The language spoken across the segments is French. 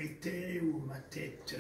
arrêté, où ma tête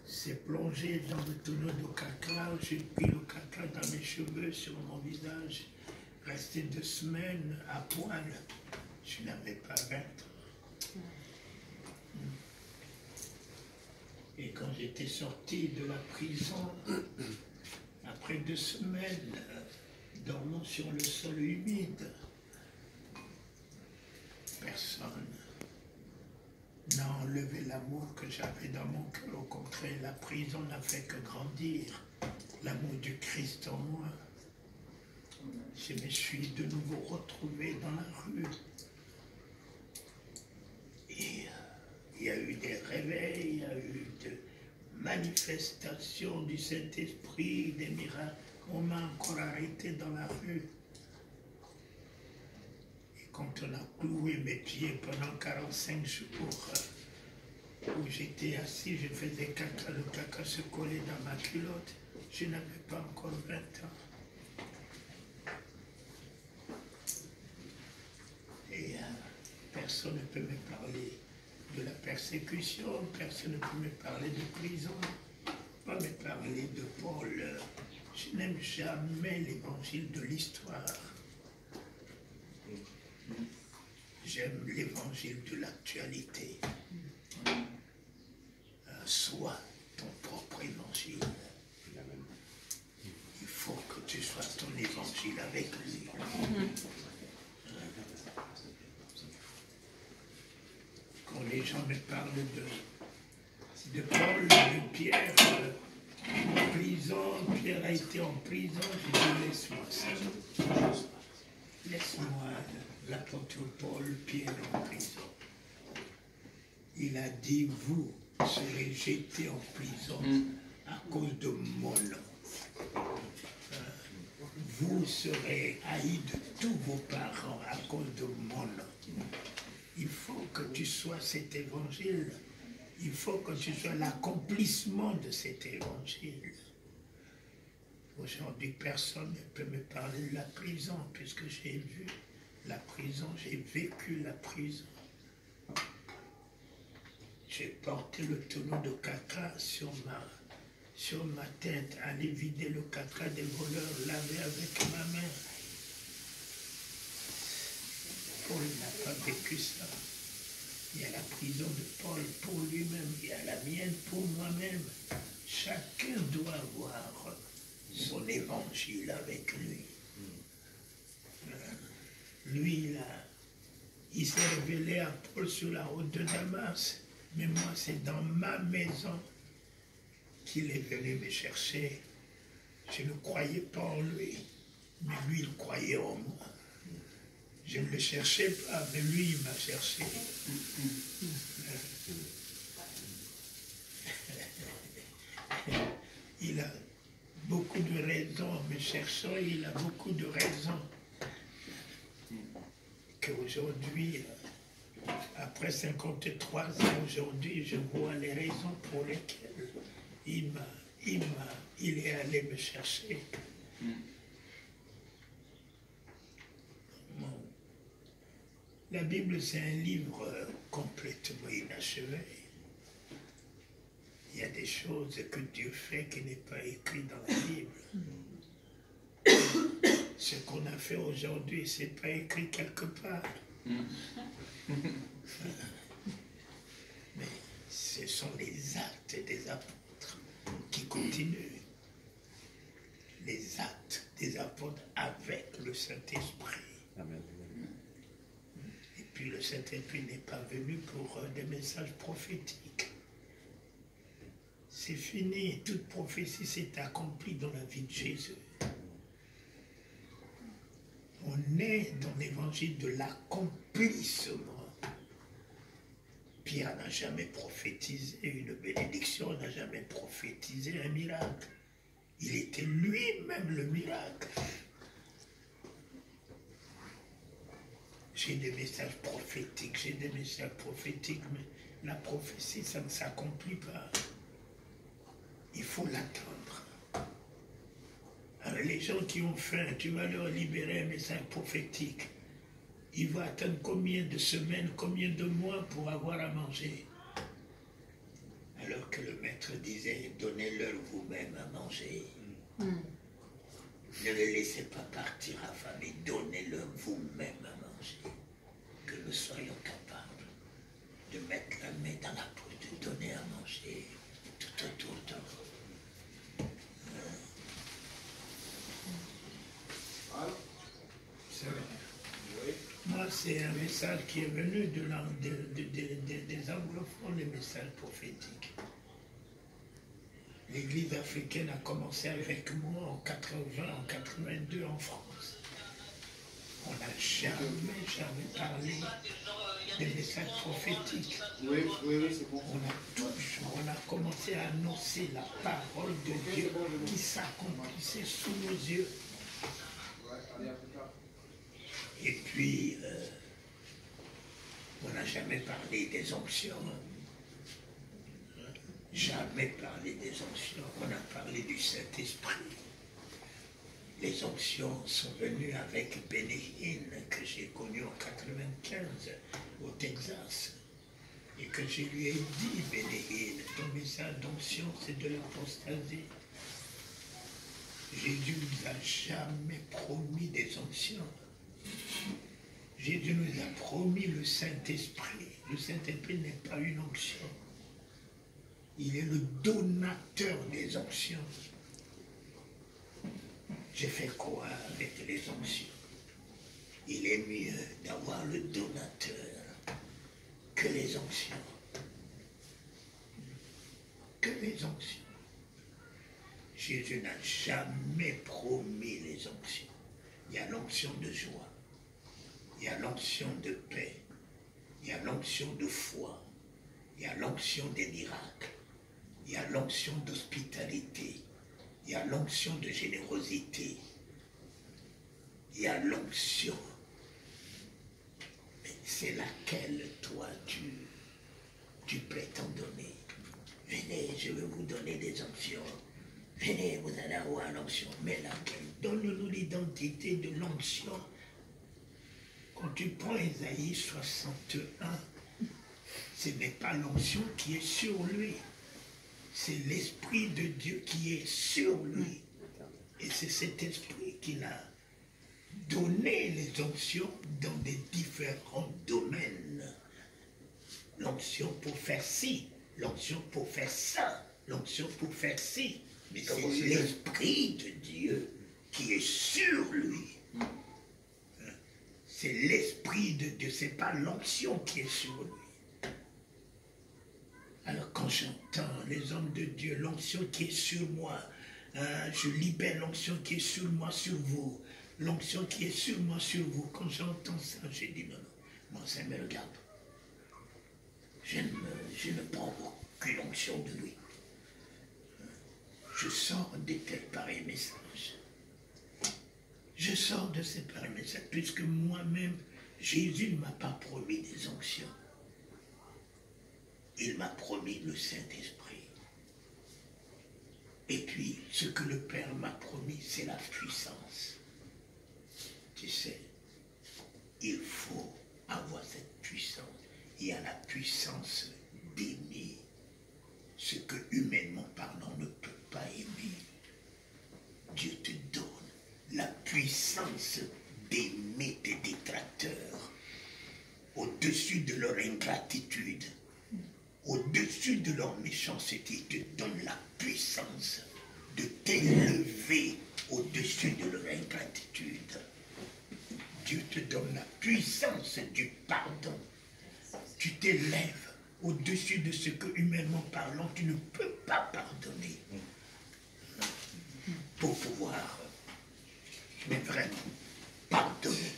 s'est plongée dans le tonneau de caca. J'ai pris le caca dans mes cheveux, sur mon visage. Resté 2 semaines à poil. Je n'avais pas 20 ans. Et quand j'étais sorti de la prison, après 2 semaines, dormant sur le sol humide, personne n'a enlevé l'amour que j'avais dans mon cœur. Au contraire, la prison n'a fait que grandir l'amour du Christ en moi. Je me suis de nouveau retrouvé dans la rue. Et il y a eu des réveils, il y a eu des manifestations du Saint-Esprit, des miracles. On m'a encore arrêté dans la rue. Et quand on a cloué mes pieds pendant 45 jours, où j'étais assis, je faisais caca, le caca se collait dans ma culotte. Je n'avais pas encore 20 ans. Et personne ne peut me parler de la persécution, personne ne peut me parler de prison, pas me parler de Paul. Je n'aime jamais l'évangile de l'histoire. J'aime l'évangile de l'actualité. Sois ton propre évangile. Il faut que tu sois ton évangile avec lui. Quand les gens me parlent de Paul, de Pierre, en prison, Pierre a été en prison, je dis laisse-moi ça. Laisse-moi l'apôtre Paul, Pierre en prison. Il a dit, vous serez jetés en prison à cause de mon nom. Vous serez haïs de tous vos parents à cause de mon nom. Il faut que tu sois cet évangile. Il faut que tu sois l'accomplissement de cet évangile. Aujourd'hui, personne ne peut me parler de la prison, puisque j'ai vu la prison, j'ai vécu la prison. J'ai porté le tonneau de caca sur ma tête, aller vider le caca des voleurs, laver avec ma main. Paul n'a pas vécu ça. Il y a la prison de Paul pour lui-même, il y a la mienne pour moi-même. Chacun doit avoir son évangile avec lui. Lui, il s'est révélé à Paul sur la route de Damas. Mais moi, c'est dans ma maison qu'il est venu me chercher. Je ne croyais pas en lui, mais lui, il croyait en moi. Je ne le cherchais pas, mais lui, il m'a cherché. Il a beaucoup de raisons en me cherchant, il a beaucoup de raisons qu'aujourd'hui, après 53 ans, aujourd'hui, je vois les raisons pour lesquelles il est allé me chercher. La Bible, c'est un livre complètement inachevé. Il y a des choses que Dieu fait qui n'est pas écrit dans la Bible. Ce qu'on a fait aujourd'hui, ce n'est pas écrit quelque part. Mais ce sont les actes des apôtres qui continuent. Les actes des apôtres avec le Saint-Esprit. Amen. Et puis le Saint-Esprit n'est pas venu pour des messages prophétiques. C'est fini, toute prophétie s'est accomplie dans la vie de Jésus. On est dans l'évangile de l'accomplissement. Pierre n'a jamais prophétisé une bénédiction, n'a jamais prophétisé un miracle. Il était lui-même le miracle. J'ai des messages prophétiques, mais la prophétie, ça ne s'accomplit pas. Il faut l'attendre. Alors les gens qui ont faim, tu vas leur libérer un message prophétique. Ils vont attendre combien de semaines, combien de mois pour avoir à manger? vous-même à manger. Ne le laissez pas partir affamé, donnez-le vous-même à manger. Que nous soyons capables de mettre la main dans la poche, de donner à manger tout autour de nous. C'est vrai. Moi, c'est un message qui est venu des anglophones, les messages prophétiques. L'Église africaine a commencé avec moi en 80, en 82 en France. On n'a jamais parlé des messages prophétiques. Oui, c'est bon. On a commencé à annoncer la parole de Dieu qui s'accomplissait sous nos yeux. Et puis, on n'a jamais parlé des onctions. Jamais parlé des onctions. On a parlé du Saint-Esprit. Les onctions sont venues avec Bénéhine, que j'ai connu en 95 au Texas. Et que je lui ai dit, Bénéhine, ton message d'onction, c'est de l'apostasie. Jésus ne nous a jamais promis des onctions. Jésus nous a promis le Saint-Esprit. Le Saint-Esprit n'est pas une onction. Il est le donateur des onctions. J'ai fait quoi avec les onctions? Il est mieux d'avoir le donateur que les onctions. Que les onctions. Jésus n'a jamais promis les onctions. Il y a l'onction de joie. Il y a l'onction de paix. Il y a l'onction de foi. Il y a l'onction des miracles. Il y a l'onction d'hospitalité. Il y a l'onction de générosité. Il y a l'onction. Mais c'est laquelle, toi, tu prétends donner. Venez, je vais vous donner des onctions. Venez, vous allez avoir l'onction. Mais laquelle? Donne-nous l'identité de l'onction. Quand tu prends Ésaïe 61, ce n'est pas l'onction qui est sur lui. C'est l'Esprit de Dieu qui est sur lui. Et c'est cet esprit qui a donné les onctions dans des différents domaines. L'onction pour faire ci, l'onction pour faire ça, l'onction pour faire ci. Mais c'est l'Esprit de Dieu qui est sur lui. C'est l'Esprit de Dieu, ce n'est pas l'onction qui est sur lui. Alors quand j'entends les hommes de Dieu, l'onction qui est sur moi, je libère l'onction qui est sur moi, sur vous. L'onction qui est sur moi, sur vous. Quand j'entends ça, j'ai dit non, non, mon Seigneur me regarde. Je ne prends aucune onction de lui. Je sors de tel pareil message. Je sors de ces pareils messages, puisque moi-même, Jésus ne m'a pas promis des onctions. Il m'a promis le Saint-Esprit. Et puis, ce que le Père m'a promis, c'est la puissance. Tu sais, il faut avoir cette puissance. Il y a la puissance d'aimer ce que, humainement parlant, on ne peut pas aimer. Dieu te donne la puissance d'aimer tes détracteurs au-dessus de leur ingratitude, au-dessus de leur méchanceté. Il te donne la puissance de t'élever au-dessus de leur ingratitude. Dieu te donne la puissance du pardon. Tu t'élèves au-dessus de ce que, humainement parlant, tu ne peux pas pardonner. Pour pouvoir, mais vraiment, pardonner.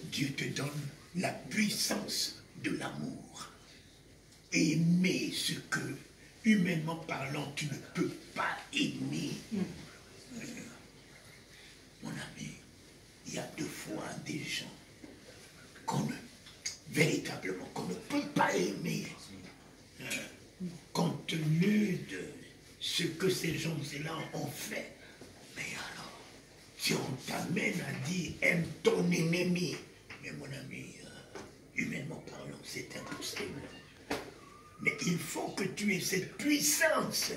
Dieu te donne la puissance de l'amour. Aimer ce que, humainement parlant, tu ne peux pas aimer. Mon ami, il y a deux fois des gens véritablement qu'on ne peut pas aimer, compte tenu de ce que ces gens-là ont fait. Mais alors, si on t'amène à dire aime ton ennemi, mais mon ami, humainement parlant, c'est impossible. Mais il il faut que tu aies cette puissance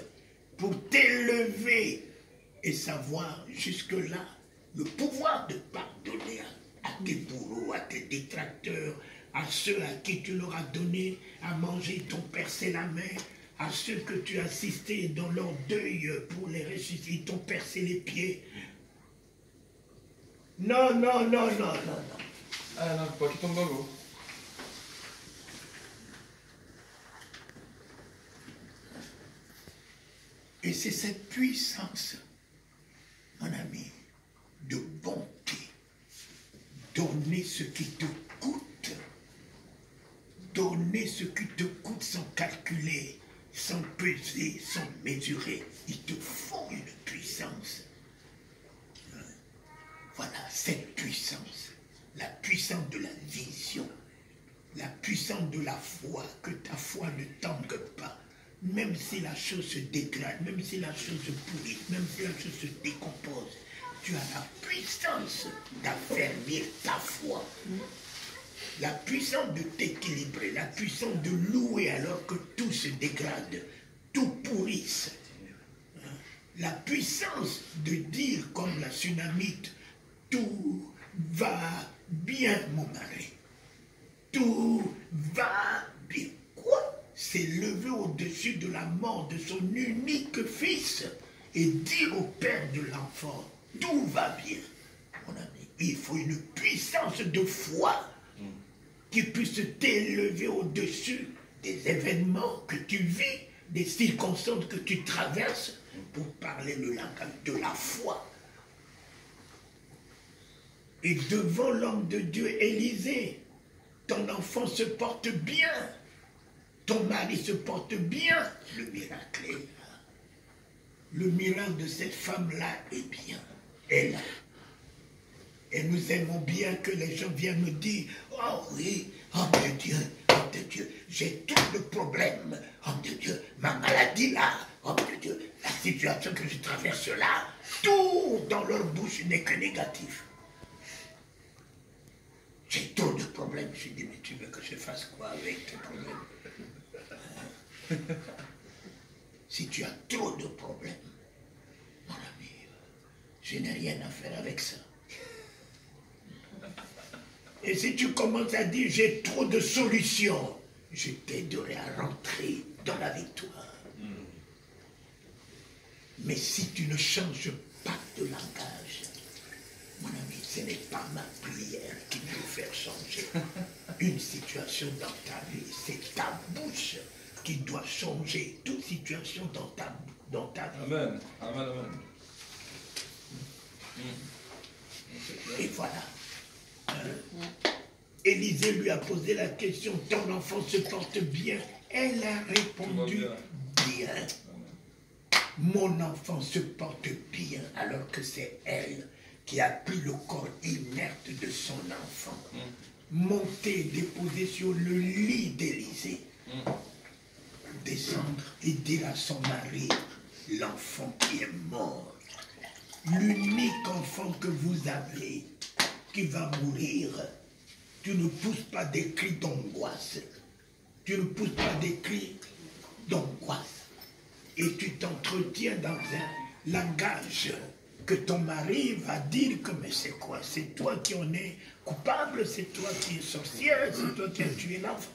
pour t'élever et savoir jusque-là le pouvoir de pardonner à tes bourreaux, à tes détracteurs, à ceux à qui tu leur as donné à manger, t'ont percé la main, à ceux que tu as assistés dans leur deuil pour les ressusciter, t'ont percé les pieds. Non, non, non, non, non, non. Ah non, pas qu'il tombe dans l'eau. Et c'est cette puissance, mon ami, de bonté, donner ce qui te coûte, donner ce qui te coûte sans calculer, sans peser, sans mesurer. Il te faut une puissance. Voilà, cette puissance, la puissance de la vision, la puissance de la foi, que ta foi ne tangue pas. Même si la chose se dégrade, même si la chose se pourrit, même si la chose se décompose, tu as la puissance d'affermir ta foi. La puissance de t'équilibrer, la puissance de louer alors que tout se dégrade, tout pourrisse. La puissance de dire comme la Sunamite, tout va bien mon mari, tout va bien. Quoi? C'est lever au-dessus de la mort de son unique fils et dire au père de l'enfant, tout va bien. Mon ami, il faut une puissance de foi qui puisse t'élever au-dessus des événements que tu vis, des circonstances que tu traverses, pour parler le langage de la foi. Et devant l'homme de Dieu, Élisée, ton enfant se porte bien, ton mari se porte bien, le miracle est là. Le miracle de cette femme-là est bien, est là. Et nous aimons bien que les gens viennent nous dire, oh oui, homme de Dieu, j'ai tout le problème, homme de Dieu, ma maladie là, homme de Dieu, la situation que je traverse là, tout dans leur bouche n'est que négatif. J'ai trop de problèmes. Je dis, mais tu veux que je fasse quoi avec tes problèmes? Si tu as trop de problèmes, mon ami, je n'ai rien à faire avec ça. Et si tu commences à dire, j'ai trop de solutions, je t'aiderai à rentrer dans la victoire. Mais si tu ne changes pas de langage, mon ami, ce n'est pas ma prière qui peut faire changer une situation dans ta vie. C'est ta bouche qui doit changer toute situation dans ta vie. Amen, amen, amen. Et voilà. Élisée lui a posé la question, ton enfant se porte bien? Elle a répondu, bien. Mon enfant se porte bien, alors que c'est elle qui a pris le corps inerte de son enfant, monter, déposer sur le lit d'Élisée, descendre et dire à son mari, l'enfant qui est mort, l'unique enfant que vous avez, qui va mourir, tu ne pousses pas des cris d'angoisse, tu ne pousses pas des cris d'angoisse, et tu t'entretiens dans un langage que ton mari va dire que mais c'est quoi? C'est toi qui en es coupable, c'est toi qui es sorcière, c'est toi qui as tué l'enfant.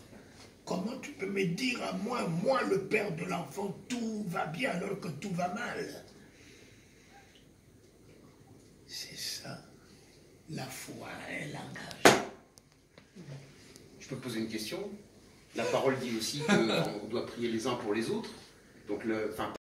Comment tu peux me dire à moi, moi le père de l'enfant, tout va bien alors que tout va mal? C'est ça, la foi, un langage. Je peux poser une question? La parole dit aussi qu'on doit prier les uns pour les autres. Donc,